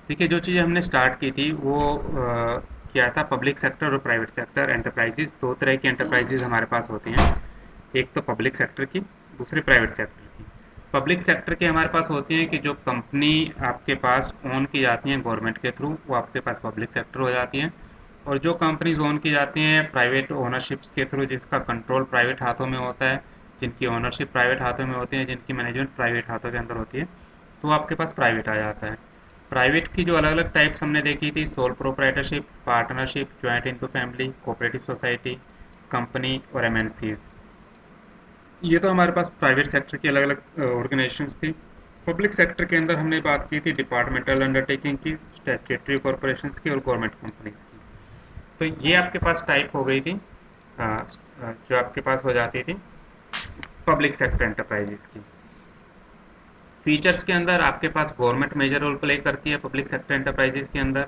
देखिए, जो चीज़ें हमने स्टार्ट की थी वो क्या था, पब्लिक सेक्टर और प्राइवेट सेक्टर एंटरप्राइजेज, दो तरह की एंटरप्राइजेज हमारे पास होती हैं। एक तो पब्लिक सेक्टर की, दूसरी प्राइवेट सेक्टर की। पब्लिक सेक्टर की हमारे पास होती हैं कि जो कंपनी आपके पास ओन की जाती हैं गवर्नमेंट के थ्रू, वो आपके पास पब्लिक सेक्टर हो जाती हैं। और जो कंपनीज ओन की जाती हैं प्राइवेट ओनरशिप्स के थ्रू, जिसका कंट्रोल प्राइवेट हाथों में होता है, जिनकी ओनरशिप प्राइवेट हाथों में होती है, जिनकी मैनेजमेंट प्राइवेट हाथों के अंदर होती है, तो वो आपके पास प्राइवेट आ जाता है। प्राइवेट की जो अलग अलग टाइप्स हमने देखी थी, sole proprietorship, partnership, joint into family, cooperative society, company और एमएनसीज। ये तो हमारे पास प्राइवेट सेक्टर की अलग अलग ऑर्गेनाइजेशंस थी। पब्लिक सेक्टर के अंदर हमने बात की थी डिपार्टमेंटल अंडरटेकिंग की, स्टैट्यूटरी कॉरपोरेशंस की और गवर्नमेंट कंपनीज की। तो ये आपके पास टाइप हो गई थी, जो आपके पास हो जाती थी पब्लिक सेक्टर एंटरप्राइजेस की। फीचर्स के अंदर आपके पास गवर्नमेंट मेजर रोल प्ले करती है पब्लिक सेक्टर एंटरप्राइजेज के अंदर।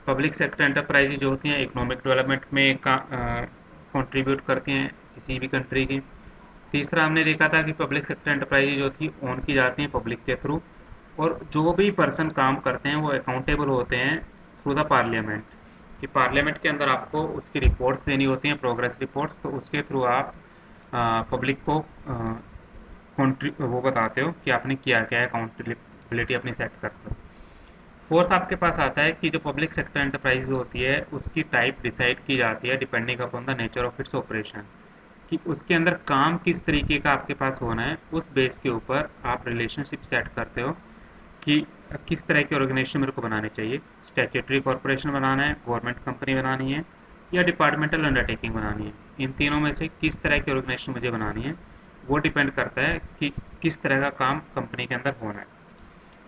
पब्लिक सेक्टर एंटरप्राइजेज जो होती हैं इकोनॉमिक डेवलपमेंट में कंट्रीब्यूट करती हैं किसी भी कंट्री की। तीसरा हमने देखा था कि पब्लिक सेक्टर एंटरप्राइजेज जो थी ओन की जाती हैं पब्लिक के थ्रू, और जो भी पर्सन काम करते हैं वो अकाउंटेबल होते हैं थ्रू द पार्लियामेंट। कि पार्लियामेंट के अंदर आपको उसकी रिपोर्ट्स देनी होती हैं, प्रोग्रेस रिपोर्ट्स, तो उसके थ्रू आप पब्लिक को वो बताते हो कि आपने किया क्या है, अकाउंटेबिलिटी अपनी सेट करते हो। फोर्थ आपके पास आता है कि जो पब्लिक सेक्टर एंटरप्राइज होती है उसकी टाइप डिसाइड की जाती है depending upon the nature of its operation. कि उसके अंदर काम किस तरीके का आपके पास होना है, उस बेस के ऊपर आप रिलेशनशिप सेट करते हो कि किस तरह की ऑर्गेनाइजेशन मेरे को बनानी चाहिए। स्टैट्यूटरी कॉरपोरेशन बनाना है, गवर्नमेंट कंपनी बनानी है, या डिपार्टमेंटल अंडरटेकिंग बनानी है। इन तीनों में से किस तरह की ऑर्गेनाइजेशन मुझे बनानी है, वो डिपेंड करता है कि किस तरह का काम कंपनी के अंदर होना है।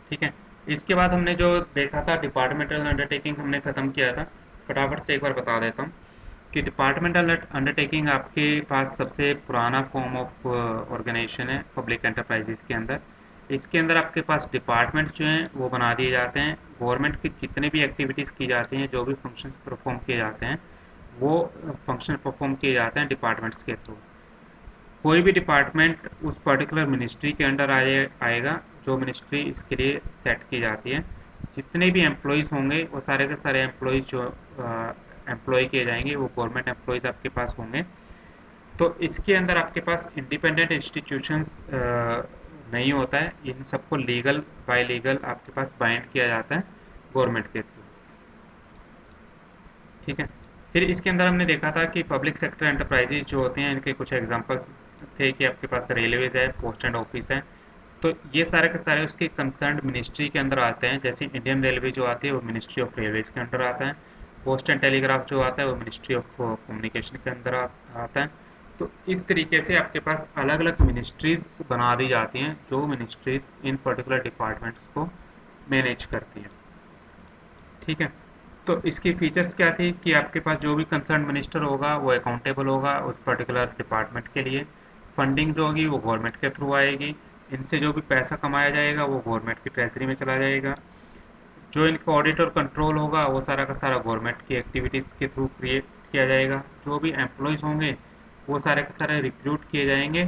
ठीक है। इसके बाद हमने जो देखा था डिपार्टमेंटल अंडरटेकिंग हमने खत्म किया था। फटाफट से एक बार बता देता हूँ कि डिपार्टमेंटल अंडरटेकिंग आपके पास सबसे पुराना फॉर्म ऑफ ऑर्गेनाइजेशन है पब्लिक एंटरप्राइजेज के अंदर। इसके अंदर आपके पास डिपार्टमेंट जो हैं वो बना दिए जाते हैं। गवर्नमेंट की जितने भी एक्टिविटीज़ की जाती हैं, जो भी फंक्शंस परफॉर्म किए जाते हैं, वो फंक्शन परफॉर्म किए जाते हैं डिपार्टमेंट्स के थ्रू। कोई भी डिपार्टमेंट उस पर्टिकुलर मिनिस्ट्री के अंडर आएगा, जो मिनिस्ट्री इसके लिए सेट की जाती है। जितने भी एम्प्लॉयज़ होंगे वो सारे के सारे एम्प्लॉयज़ जो एम्प्लॉय किए जाएंगे वो गवर्नमेंट एम्प्लॉयज़ आपके पास होंगे। तो इसके अंदर आपके पास इंडिपेंडेंट इंस्टीट्यूशंस नहीं होता है, इन सबको लीगल बाय लीगल आपके पास बाइंड किया जाता है गवर्नमेंट के थ्रू। ठीक है। फिर इसके अंदर हमने देखा था कि पब्लिक सेक्टर एंटरप्राइजेज जो होते हैं इनके कुछ एग्जांपल्स थे कि आपके पास रेलवेज है, पोस्ट एंड ऑफिस है। तो ये सारे के सारे उसके कंसर्न मिनिस्ट्री के अंदर आते हैं। जैसे इंडियन रेलवे जो आती है वो मिनिस्ट्री ऑफ रेलवेज के अंडर आता है। पोस्ट एंड टेलीग्राफ जो आता है वो मिनिस्ट्री ऑफ कम्युनिकेशन के अंदर आता है। तो इस तरीके से आपके पास अलग अलग मिनिस्ट्रीज बना दी जाती हैं, जो मिनिस्ट्रीज इन पर्टिकुलर डिपार्टमेंट्स को मैनेज करती हैं। ठीक है। तो इसकी फीचर्स क्या थी कि आपके पास जो भी कंसर्न मिनिस्टर होगा वो अकाउंटेबल होगा उस पर्टिकुलर डिपार्टमेंट के लिए। फंडिंग जो होगी वो गवर्नमेंट के थ्रू आएगी। इनसे जो भी पैसा कमाया जाएगा वो गवर्नमेंट की ट्रेजरी में चला जाएगा। जो इनका ऑडिट और कंट्रोल होगा वो सारा का सारा गवर्नमेंट की एक्टिविटीज़ के थ्रू क्रिएट किया जाएगा। जो भी एम्प्लॉयज़ होंगे वो सारे के सारे रिक्रूट किए जाएंगे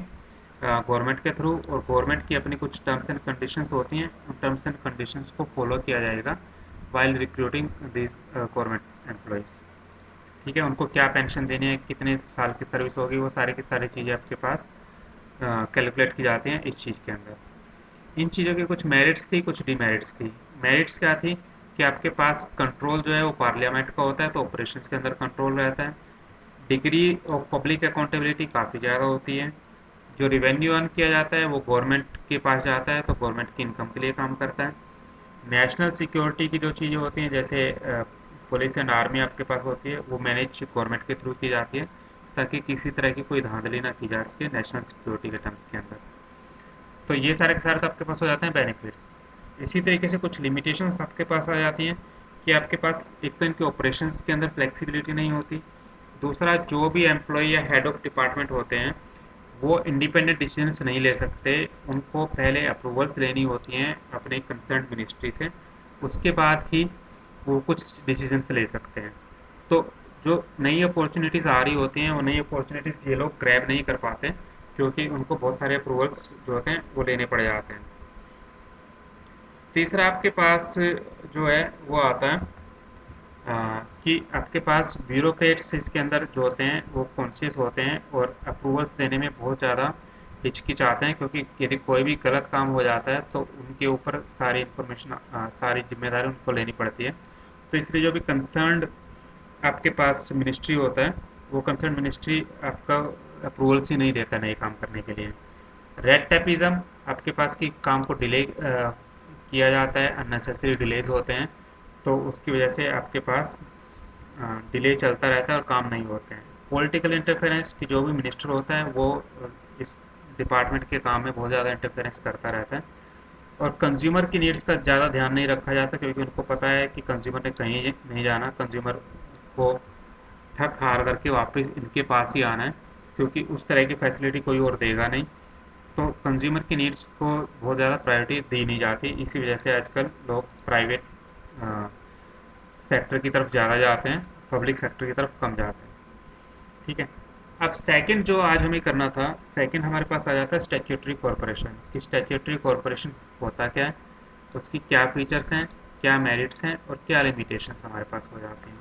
गवर्नमेंट के थ्रू, और गवर्नमेंट की अपनी कुछ टर्म्स एंड कंडीशंस होती हैं, उन टर्म्स एंड कंडीशंस को फॉलो किया जाएगा while recruiting this government employees. ठीक है। उनको क्या पेंशन देनी है, कितने साल की सर्विस होगी, वो सारी की सारी चीज़ें आपके पास कैलकुलेट की जाती हैं इस चीज़ के अंदर। इन चीज़ों की कुछ मेरिट्स थी, कुछ डिमेरिट्स थी। मेरिट्स क्या थी कि आपके पास कंट्रोल जो है वो पार्लियामेंट का होता है, तो ऑपरेशंस के अंदर कंट्रोल रहता है। डिग्री ऑफ पब्लिक अकाउंटेबिलिटी काफ़ी ज़्यादा होती है। जो रिवेन्यू अर्न किया जाता है वो गवर्नमेंट के पास जाता है, तो गवर्नमेंट की इनकम के लिए काम करता है। नेशनल सिक्योरिटी की जो चीज़ें होती हैं, जैसे पुलिस एंड आर्मी आपके पास होती है, वो मैनेज गवर्नमेंट के थ्रू की जाती है, ताकि किसी तरह की कोई धांधली ना की जा सके नेशनल सिक्योरिटी के टर्म्स के अंदर। तो ये सारे के सारे तो आपके पास हो जाते हैं बेनिफिट्स। इसी तरीके से कुछ लिमिटेशंस आपके पास आ जाती हैं कि आपके पास एक तो इनके ऑपरेशंस के अंदर फ्लेक्सिबिलिटी नहीं होती। दूसरा, जो भी एम्प्लॉय या हेड ऑफ डिपार्टमेंट होते हैं वो इंडिपेंडेंट डिसीजंस नहीं ले सकते। उनको पहले अप्रूवल्स लेनी होती हैं अपने कंसर्न मिनिस्ट्री से, उसके बाद ही वो कुछ डिसीजंस ले सकते हैं। तो जो नई अपॉर्चुनिटीज़ आ रही होती हैं वो नई अपॉर्चुनिटीज़ ये लोग ग्रैब नहीं कर पाते, क्योंकि उनको बहुत सारे अप्रूवल्स जो होते हैं वो लेने पड़ जाते हैं। तीसरा, आपके पास जो है वो आता है कि आपके पास ब्यूरोक्रेट्स इसके अंदर जो होते हैं वो कॉन्शियस होते हैं और अप्रूवल्स देने में बहुत ज़्यादा हिचकिचाते हैं, क्योंकि यदि कोई भी गलत काम हो जाता है तो उनके ऊपर सारी इन्फॉर्मेशन, सारी जिम्मेदारी उनको लेनी पड़ती है। तो इसलिए जो भी कंसर्न्ड आपके पास मिनिस्ट्री होता है, वो कंसर्न मिनिस्ट्री आपका अप्रूवल्स ही नहीं देता नए काम करने के लिए। रेड टेपिज्म, आपके पास की काम को डिले किया जाता है, अननेसेसरी डिलेज होते हैं, तो उसकी वजह से आपके पास डिले चलता रहता है और काम नहीं होते हैं। पॉलिटिकल इंटरफेरेंस की जो भी मिनिस्टर होता है वो इस डिपार्टमेंट के काम में बहुत ज़्यादा इंटरफेरेंस करता रहता है। और कंज्यूमर की नीड्स का ज़्यादा ध्यान नहीं रखा जाता, क्योंकि उनको पता है कि कंज्यूमर ने कहीं नहीं जाना, कंज्यूमर को थक हार करके वापस इनके पास ही आना है, क्योंकि उस तरह की फैसिलिटी कोई और देगा नहीं। तो कंज्यूमर की नीड्स को बहुत ज़्यादा प्रायोरिटी दी नहीं जाती। इसी वजह से आजकल लोग प्राइवेट सेक्टर की तरफ ज़्यादा जाते हैं, पब्लिक सेक्टर की तरफ कम जाते हैं। ठीक है, अब सेकंड जो आज हमें करना था, सेकंड हमारे पास आ जाता है स्टैट्यूटरी कॉरपोरेशन। कि स्टैट्यूटरी कॉरपोरेशन होता क्या है, उसकी क्या फीचर्स हैं, क्या मेरिट्स हैं और क्या लिमिटेशंस हमारे पास हो जाती हैं।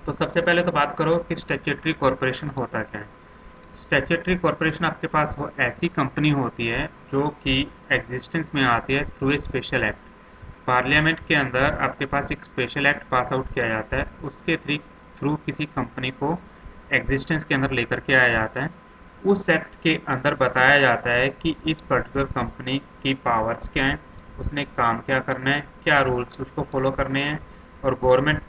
तो सबसे पहले तो बात करो कि स्टैट्यूटरी कॉरपोरेशन होता क्या है। स्टैट्यूटरी कॉरपोरेशन आपके पास वो ऐसी कंपनी होती है जो कि एग्जिस्टेंस में आती है through a special act. Parliament के अंदर आपके पास एक स्पेशल एक्ट पास आउट किया जाता है, उसके थ्रू किसी कंपनी को एग्जिस्टेंस के अंदर लेकर के आया जाता है। उस एक्ट के अंदर बताया जाता है कि इस पर्टिकुलर कंपनी की पावर्स क्या हैं, उसने काम क्या करना है, क्या रूल्स उसको फॉलो करने हैं, और गवर्नमेंट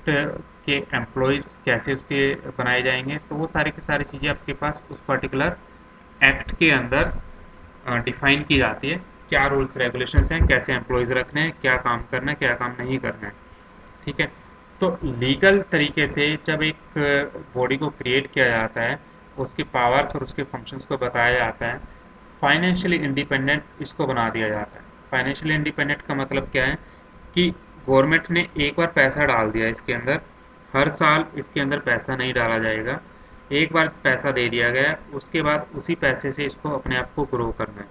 के एम्प्लॉयज़ कैसे उसके बनाए जाएंगे। तो वो सारी की सारी चीज़ें आपके पास उस पर्टिकुलर एक्ट के अंदर डिफाइन की जाती है। क्या रूल्स रेगुलेशंस हैं, कैसे एम्प्लॉयज़ रखने हैं, क्या काम करना है, क्या काम नहीं करना है। ठीक है, तो लीगल तरीके से जब एक बॉडी को क्रिएट किया जाता है, उसकी पावर्स और उसके फंक्शंस को बताया जाता है, फाइनेंशियली इंडिपेंडेंट इसको बना दिया जाता है। फाइनेंशियली इंडिपेंडेंट का मतलब क्या है कि गवर्नमेंट ने एक बार पैसा डाल दिया इसके अंदर, हर साल इसके अंदर पैसा नहीं डाला जाएगा। एक बार पैसा दे दिया गया, उसके बाद उसी पैसे से इसको अपने आप को ग्रो करना है,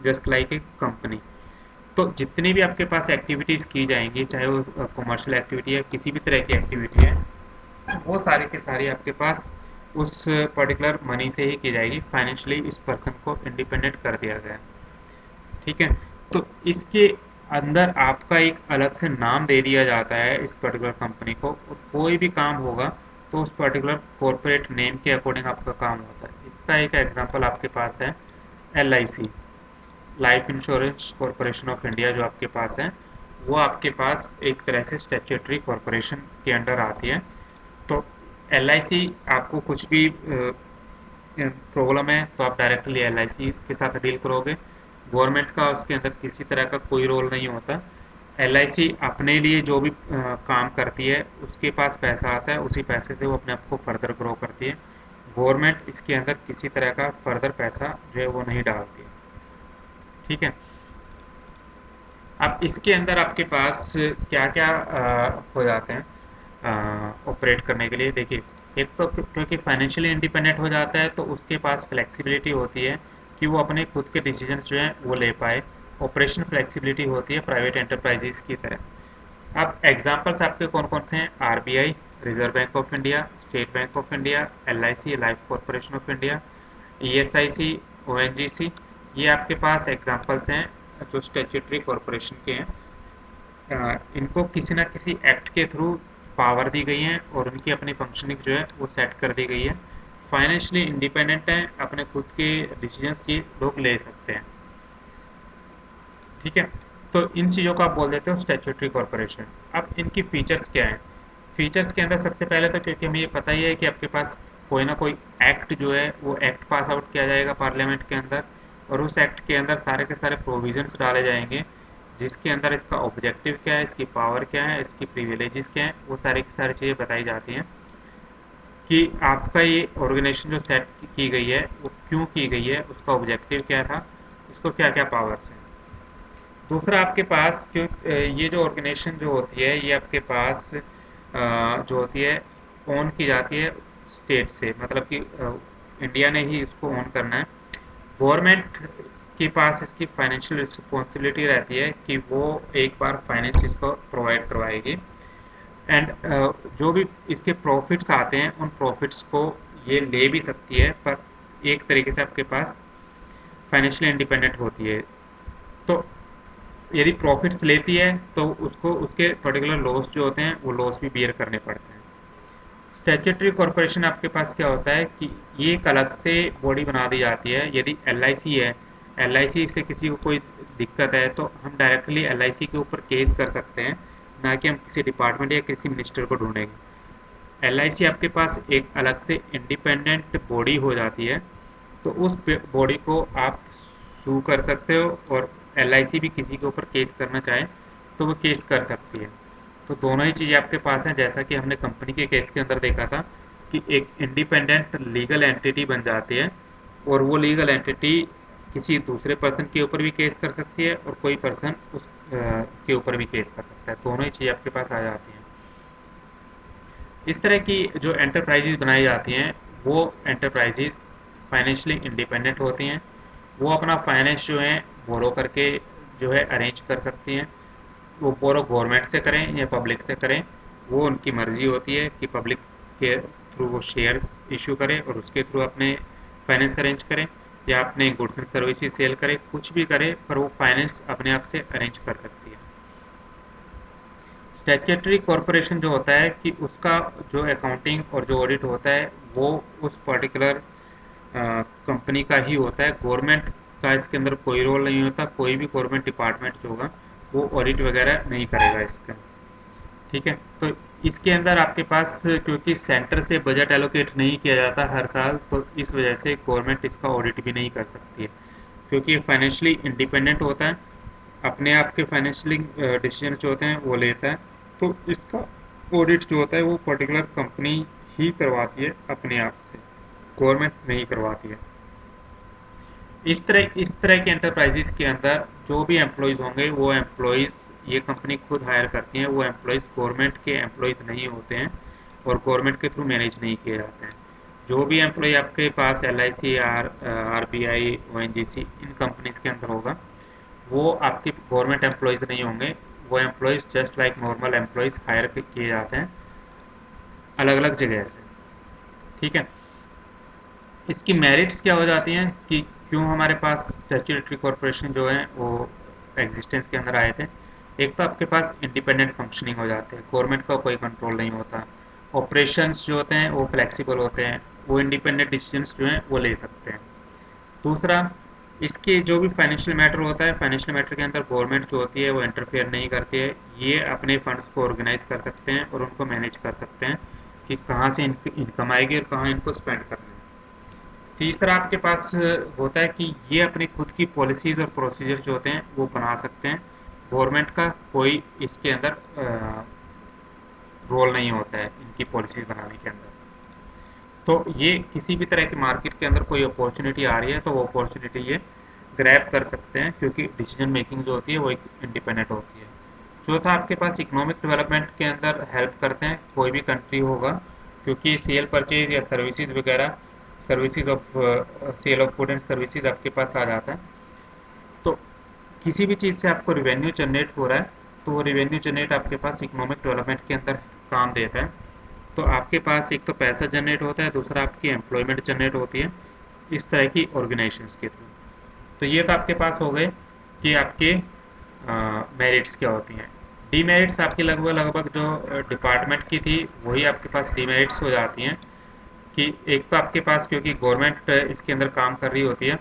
जस्ट लाइक ए कंपनी। तो जितनी भी आपके पास एक्टिविटीज़ की जाएंगी, चाहे वो कमर्शियल एक्टिविटी है, किसी भी तरह की एक्टिविटी है, वो सारी की सारी आपके पास उस पर्टिकुलर मनी से ही की जाएगी। फाइनेंशियली इस पर्सन को इंडिपेंडेंट कर दिया गया। ठीक है, तो इसके अंदर आपका एक अलग से नाम दे दिया जाता है इस पर्टिकुलर कंपनी को, और कोई भी काम होगा तो उस पर्टिकुलर कॉर्पोरेट नेम के अकॉर्डिंग आपका काम होता है। इसका एक एग्जांपल आपके पास है LIC, life insurance corporation of India, जो आपके पास है वो आपके पास एक तरह से स्टैट्यूटरी कॉरपोरेशन के अंडर आती है। तो LIC आपको कुछ भी प्रॉब्लम है तो आप डायरेक्टली LIC के साथ डील करोगे। गवर्नमेंट का उसके अंदर किसी तरह का कोई रोल नहीं होता। LIC अपने लिए जो भी काम करती है, उसके पास पैसा आता है, उसी पैसे से वो अपने आप को फर्दर ग्रो करती है। गवर्नमेंट इसके अंदर किसी तरह का फर्दर पैसा जो है वो नहीं डालती है। ठीक है, अब इसके अंदर आपके पास क्या क्या हो जाते हैं ऑपरेट करने के लिए। देखिए, एक तो क्योंकि फाइनेंशियली इंडिपेंडेंट हो जाता है तो उसके पास फ्लेक्सिबिलिटी होती है कि वो अपने खुद के डिसीजंस जो हैं वो ले पाए। ऑपरेशन फ्लेक्सिबिलिटी होती है प्राइवेट एंटरप्राइजेस की तरह। अब एग्जांपल्स आपके कौन कौन से हैं? RBI, reserve bank of India, state bank of India, LIC, life corporation of India, ESIC, ONGC, ये आपके पास एग्जांपल्स हैं जो स्टैट्यूटरी कॉरपोरेशन के हैं। इनको किसी ना किसी एक्ट के थ्रू पावर दी गई है और उनकी अपनी फंक्शनिंग जो है वो सेट कर दी गई है। फाइनेंशियली इंडिपेंडेंट हैं, अपने खुद के डिसीजंस ये लोग ले सकते हैं। ठीक है, तो इन चीज़ों को आप बोल देते हो स्टैट्यूटरी कॉरपोरेशन। अब इनकी फीचर्स क्या हैं? फीचर्स के अंदर सबसे पहले तो, क्योंकि हमें ये पता ही है कि आपके पास कोई ना कोई एक्ट जो है वो एक्ट पास आउट किया जाएगा पार्लियामेंट के अंदर, और उस एक्ट के अंदर सारे के सारे प्रोविजंस डाले जाएंगे जिसके अंदर इसका ऑब्जेक्टिव क्या है, इसकी पावर क्या है, इसकी प्रिविलेजेस क्या है, वो सारी की सारी चीज़ें बताई जाती हैं कि आपका ये ऑर्गेनाइजेशन जो सेट की गई है वो क्यों की गई है, उसका ऑब्जेक्टिव क्या था, इसको क्या क्या पावर्स हैं। दूसरा, आपके पास जो ये जो ऑर्गेनाइजेशन जो होती है ये आपके पास जो होती है ओन की जाती है स्टेट से, मतलब कि इंडिया ने ही इसको ओन करना है। गवर्नमेंट इसके पास इसकी फाइनेंशियल रिस्पॉन्सिबिलिटी रहती है कि वो एक बार फाइनेंस इसको प्रोवाइड करवाएगी, एंड जो भी इसके प्रॉफिट्स आते हैं उन प्रॉफिट्स को ये ले भी सकती है, पर एक तरीके से आपके पास फाइनेंशियली इंडिपेंडेंट होती है। तो यदि प्रॉफिट्स लेती है तो उसको उसके पर्टिकुलर लॉस जो होते हैं वो लॉस भी बियर करने पड़ते हैं। स्टैट्यूटरी कॉर्पोरेशन आपके पास क्या होता है कि ये एक अलग से बॉडी बना दी जाती है। यदि LIC है, LIC से किसी को कोई दिक्कत है तो हम डायरेक्टली LIC के ऊपर केस कर सकते हैं, ना कि हम किसी डिपार्टमेंट या किसी मिनिस्टर को ढूंढेंगे। LIC आपके पास एक अलग से इंडिपेंडेंट बॉडी हो जाती है, तो उस बॉडी को आप सू कर सकते हो, और LIC भी किसी के ऊपर केस करना चाहे तो वो केस कर सकती है। तो दोनों ही चीज़ें आपके पास हैं, जैसा कि हमने कंपनी के केस के अंदर देखा था कि एक इंडिपेंडेंट लीगल एंटिटी बन जाती है, और वो लीगल एंटिटी किसी दूसरे पर्सन के ऊपर भी केस कर सकती है और कोई पर्सन उस के ऊपर भी केस कर सकता है। दोनों ही चीज़ें आपके पास आ जाती हैं। इस तरह की जो एंटरप्राइजेज बनाई जाती हैं वो एंटरप्राइजेज फाइनेंशियली इंडिपेंडेंट होती हैं। वो अपना फाइनेंस जो है बोरो करके जो है अरेंज कर सकती हैं। वो बोरो गवर्नमेंट से करें या पब्लिक से करें, वो उनकी मर्जी होती है कि पब्लिक के थ्रू वो शेयर्स इशू करें और उसके थ्रू अपने फाइनेंस अरेंज करें, या अपने गुड्स एंड सर्विसेज सेल करे, कुछ भी करे, पर वो फाइनेंस अपने आप से अरेंज कर सकती है। स्टैट्यूटरी कॉर्पोरेशन जो होता है कि उसका जो अकाउंटिंग और जो ऑडिट होता है वो उस पर्टिकुलर कंपनी का ही होता है। गवर्नमेंट का इसके अंदर कोई रोल नहीं होता। कोई भी गवर्नमेंट डिपार्टमेंट जो होगा वो ऑडिट वगैरह नहीं करेगा इसका, ठीक है। तो इसके अंदर आपके पास क्योंकि सेंटर से बजट एलोकेट नहीं किया जाता हर साल, तो इस वजह से गवर्नमेंट इसका ऑडिट भी नहीं कर सकती है, क्योंकि फाइनेंशियली इंडिपेंडेंट होता है, अपने आप के फाइनेंशियली डिसीजन जो होते हैं वो लेता है। तो इसका ऑडिट जो होता है वो पर्टिकुलर कंपनी ही करवाती है अपने आप से, गवर्नमेंट नहीं करवाती है। इस तरह के एंटरप्राइजेस के अंदर जो भी एम्प्लॉयज़ होंगे वो एम्प्लॉयज़ ये कंपनी खुद हायर करती हैं। वो एम्प्लॉयज़ गवर्नमेंट के एम्प्लॉयज़ नहीं होते हैं और गवर्नमेंट के थ्रू मैनेज नहीं किए जाते हैं। जो भी एम्प्लॉय आपके पास LIC, RBI, ONGC इन कंपनीज के अंदर होगा वो आपके गवर्नमेंट एम्प्लॉयज़ नहीं होंगे। वो employees just like normal employees hire किए जाते हैं अलग अलग जगह से, ठीक है। इसकी मेरिट्स क्या हो जाती हैं कि क्यों हमारे पास स्टैट्यूटरी कॉर्पोरेशन जो है वो एग्जिस्टेंस के अंदर आए थे। एक तो आपके पास इंडिपेंडेंट फंक्शनिंग हो जाते हैं, गवर्नमेंट का कोई कंट्रोल नहीं होता। ऑपरेशंस जो होते हैं वो फ्लेक्सिबल होते हैं, वो इंडिपेंडेंट डिसीजंस जो हैं वो ले सकते हैं। दूसरा, इसके जो भी फाइनेंशियल मैटर होता है, फाइनेंशियल मैटर के अंदर गवर्नमेंट जो होती है वो इंटरफेयर नहीं करती है। ये अपने फंड्स को ऑर्गेनाइज कर सकते हैं और उनको मैनेज कर सकते हैं कि कहाँ से इनकम आएगी और कहाँ इनको स्पेंड करना है। तीसरा आपके पास होता है कि ये अपनी खुद की पॉलिसीज और प्रोसीजर जो होते हैं वो बना सकते हैं। गवर्नमेंट का कोई इसके अंदर रोल नहीं होता है इनकी पॉलिसीज बनाने के अंदर। तो ये किसी भी तरह की मार्केट के अंदर कोई अपॉर्चुनिटी आ रही है तो वो अपॉर्चुनिटी ये ग्रैब कर सकते हैं, क्योंकि डिसीजन मेकिंग जो होती है वो एक इंडिपेंडेंट होती है। चौथा, आपके पास इकोनॉमिक डेवलपमेंट के अंदर हेल्प करते हैं कोई भी कंट्री होगा, क्योंकि सेल परचेज या सर्विसेज वगैरह, services of sale of good and services आपके पास आ जाता है। तो किसी भी चीज़ से आपको रिवेन्यू जनरेट हो रहा है तो वो रिवेन्यू जनरेट आपके पास इकोनॉमिक डेवलपमेंट के अंदर काम देता है। तो आपके पास एक तो पैसा जनरेट होता है, दूसरा आपकी एम्प्लॉयमेंट जनरेट होती है इस तरह की ऑर्गेनाइजेशंस के थ्रू। तो ये तो आपके पास हो गए कि आपके मेरिट्स क्या होती हैं। डीमेरिट्स आपकी लगभग जो डिपार्टमेंट की थी वही आपके पास डीमेरिट्स हो जाती हैं कि एक तो आपके पास क्योंकि गवर्नमेंट इसके अंदर काम कर रही होती है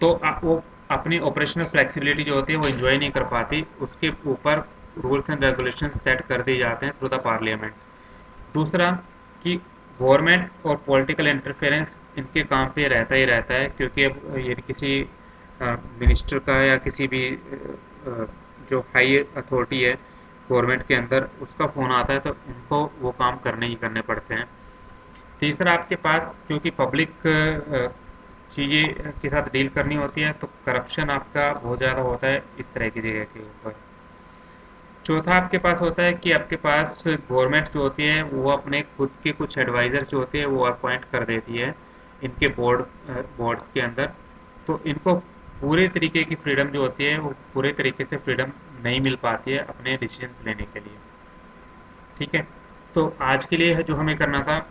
तो वो अपनी ऑपरेशनल फ्लेक्सिबिलिटी जो होती है वो एंजॉय नहीं कर पाती, उसके ऊपर रूल्स एंड रेगुलेशन सेट कर दिए जाते हैं थ्रू द पार्लियामेंट। दूसरा कि गवर्नमेंट और पॉलिटिकल इंटरफेरेंस इनके काम पे रहता ही रहता है, क्योंकि अब ये किसी मिनिस्टर का या किसी भी जो हाई अथॉरिटी है गवर्नमेंट के अंदर उसका फ़ोन आता है तो उनको वो काम करने ही करने पड़ते हैं। तीसरा, आपके पास क्योंकि पब्लिक चीज़ें के साथ डील करनी होती है तो करप्शन आपका बहुत ज़्यादा होता है इस तरह की जगह के ऊपर। चौथा, आपके पास होता है कि आपके पास गवर्नमेंट जो होती है वो अपने खुद के कुछ एडवाइज़र जो होते हैं वो अपॉइंट कर देती है इनके बोर्ड्स के अंदर, तो इनको पूरे तरीके की फ्रीडम जो होती है वो पूरे तरीके से फ्रीडम नहीं मिल पाती है अपने डिसीजंस लेने के लिए। ठीक है, तो आज के लिए जो हमें करना था